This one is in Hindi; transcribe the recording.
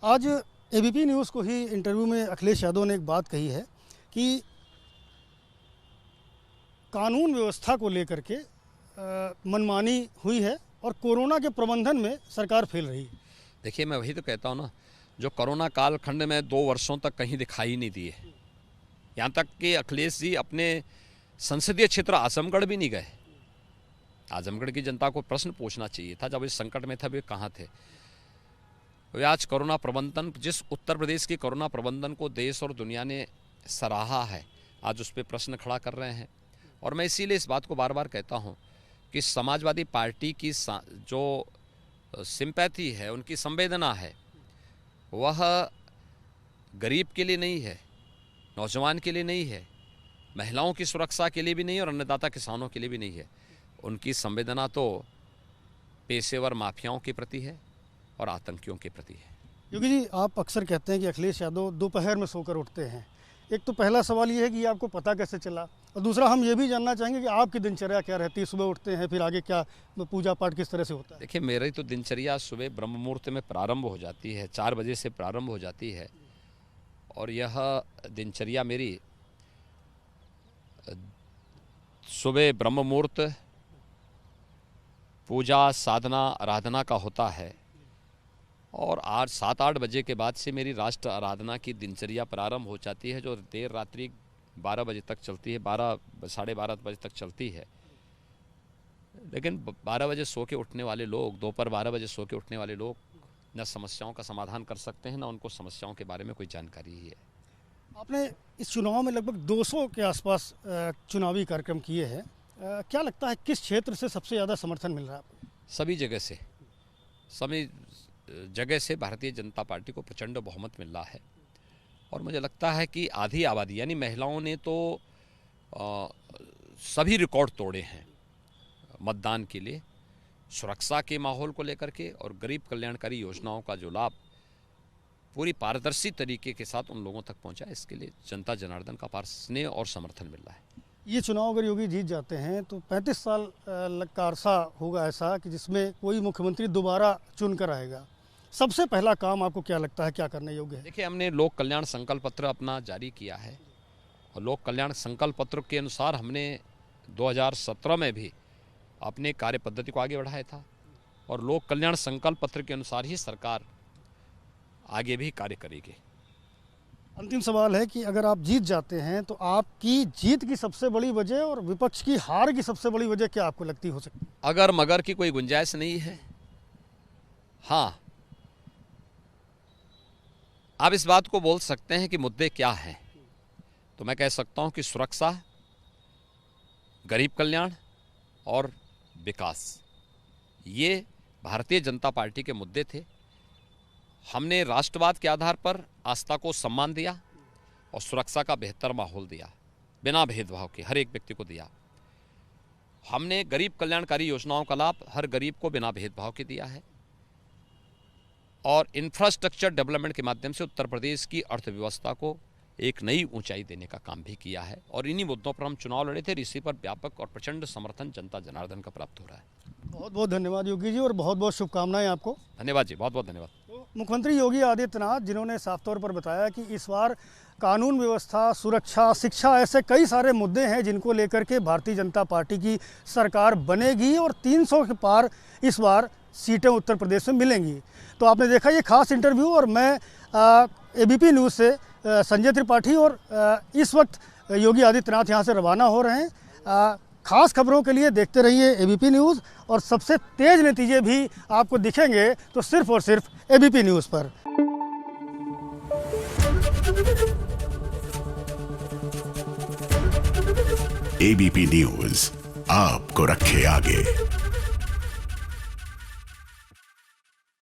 आज एबीपी न्यूज़ को ही इंटरव्यू में अखिलेश यादव ने एक बात कही है कि कानून व्यवस्था को लेकर के मनमानी हुई है और कोरोना के प्रबंधन में सरकार फेल रही है। देखिए, मैं वही तो कहता हूँ ना, जो कोरोना कालखंड में 2 वर्षों तक कहीं दिखाई नहीं दिए। यहाँ तक कि अखिलेश जी अपने संसदीय क्षेत्र आजमगढ़ भी नहीं गए। आजमगढ़ की जनता को प्रश्न पूछना चाहिए था, जब इस संकट में था वे कहाँ थे। वे आज कोरोना प्रबंधन, जिस उत्तर प्रदेश के कोरोना प्रबंधन को देश और दुनिया ने सराहा है, आज उस पर प्रश्न खड़ा कर रहे हैं। और मैं इसीलिए इस बात को बार बार कहता हूँ कि समाजवादी पार्टी की जो सिंपैथी है, उनकी संवेदना है, वह गरीब के लिए नहीं है, नौजवान के लिए नहीं है, महिलाओं की सुरक्षा के लिए भी नहीं और अन्नदाता किसानों के लिए भी नहीं है। उनकी संवेदना तो पेशेवर माफियाओं के प्रति है और आतंकियों के प्रति है। योगी जी, आप अक्सर कहते हैं कि अखिलेश यादव दोपहर में सोकर उठते हैं। एक तो पहला सवाल ये है कि आपको पता कैसे चला, और दूसरा हम ये भी जानना चाहेंगे कि आपकी दिनचर्या क्या रहती है। सुबह उठते हैं, फिर आगे क्या पूजा पाठ किस तरह से होता है? देखिए, मेरी तो दिनचर्या सुबह ब्रह्म मुहूर्त में प्रारंभ हो जाती है, 4 बजे से प्रारंभ हो जाती है। और यह दिनचर्या मेरी सुबह ब्रह्म मुहूर्त पूजा साधना आराधना का होता है, और आज 7-8 बजे के बाद से मेरी राष्ट्र आराधना की दिनचर्या प्रारंभ हो जाती है, जो देर रात्रि 12 बजे तक चलती है, 12 साढ़े 12 बजे तक चलती है। लेकिन 12 बजे सो के उठने वाले लोग, दोपहर 12 बजे सो के उठने वाले लोग न समस्याओं का समाधान कर सकते हैं, न उनको समस्याओं के बारे में कोई जानकारी ही है। आपने इस चुनाव में लगभग 200 के आसपास चुनावी कार्यक्रम किए हैं। क्या लगता है किस क्षेत्र से सबसे ज़्यादा समर्थन मिल रहा है आपको? सभी जगह से भारतीय जनता पार्टी को प्रचंड बहुमत मिल रहा है। और मुझे लगता है कि आधी आबादी यानी महिलाओं ने तो सभी रिकॉर्ड तोड़े हैं मतदान के लिए, सुरक्षा के माहौल को लेकर के, और गरीब कल्याणकारी योजनाओं का जो लाभ पूरी पारदर्शी तरीके के साथ उन लोगों तक पहुंचा, इसके लिए जनता जनार्दन का अपार स्नेह और समर्थन मिल रहा है। ये चुनाव अगर योगी जीत जाते हैं तो 35 साल का अरसा होगा ऐसा कि जिसमें कोई मुख्यमंत्री दोबारा चुनकर आएगा। सबसे पहला काम आपको क्या लगता है क्या करने योग्य है? देखिए, हमने लोक कल्याण संकल्प पत्र अपना जारी किया है, और लोक कल्याण संकल्प पत्र के अनुसार हमने 2017 में भी अपने कार्य पद्धति को आगे बढ़ाया था, और लोक कल्याण संकल्प पत्र के अनुसार ही सरकार आगे भी कार्य करेगी। अंतिम सवाल है कि अगर आप जीत जाते हैं तो आपकी जीत की सबसे बड़ी वजह और विपक्ष की हार की सबसे बड़ी वजह क्या आपको लगती हो सकती है? अगर मगर की कोई गुंजाइश नहीं है। हाँ, आप इस बात को बोल सकते हैं कि मुद्दे क्या हैं, तो मैं कह सकता हूं कि सुरक्षा, गरीब कल्याण और विकास, ये भारतीय जनता पार्टी के मुद्दे थे। हमने राष्ट्रवाद के आधार पर आस्था को सम्मान दिया और सुरक्षा का बेहतर माहौल दिया, बिना भेदभाव के हर एक व्यक्ति को दिया। हमने गरीब कल्याणकारी योजनाओं का लाभ हर गरीब को बिना भेदभाव के दिया है, और इंफ्रास्ट्रक्चर डेवलपमेंट के माध्यम से उत्तर प्रदेश की अर्थव्यवस्था को एक नई ऊंचाई देने का काम भी किया है। और इन्हीं मुद्दों पर हम चुनाव लड़े थे, इसी पर व्यापक और प्रचंड समर्थन जनता जनार्दन का प्राप्त हो रहा है। बहुत बहुत धन्यवाद योगी जी, और बहुत बहुत शुभकामनाएं आपको। धन्यवाद जी, बहुत बहुत धन्यवाद। तो मुख्यमंत्री योगी आदित्यनाथ, जिन्होंने साफ तौर पर बताया कि इस बार कानून व्यवस्था, सुरक्षा, शिक्षा, ऐसे कई सारे मुद्दे हैं जिनको लेकर के भारतीय जनता पार्टी की सरकार बनेगी, और 300 के पार इस बार सीटें उत्तर प्रदेश में मिलेंगी। तो आपने देखा ये खास इंटरव्यू, और मैं एबीपी न्यूज़ से संजय त्रिपाठी, और इस वक्त योगी आदित्यनाथ यहाँ से रवाना हो रहे हैं। खास खबरों के लिए देखते रहिए एबीपी न्यूज़, और सबसे तेज़ नतीजे भी आपको दिखेंगे तो सिर्फ और सिर्फ एबीपी न्यूज़ पर। एबीपी न्यूज़ आपको रखे आगे।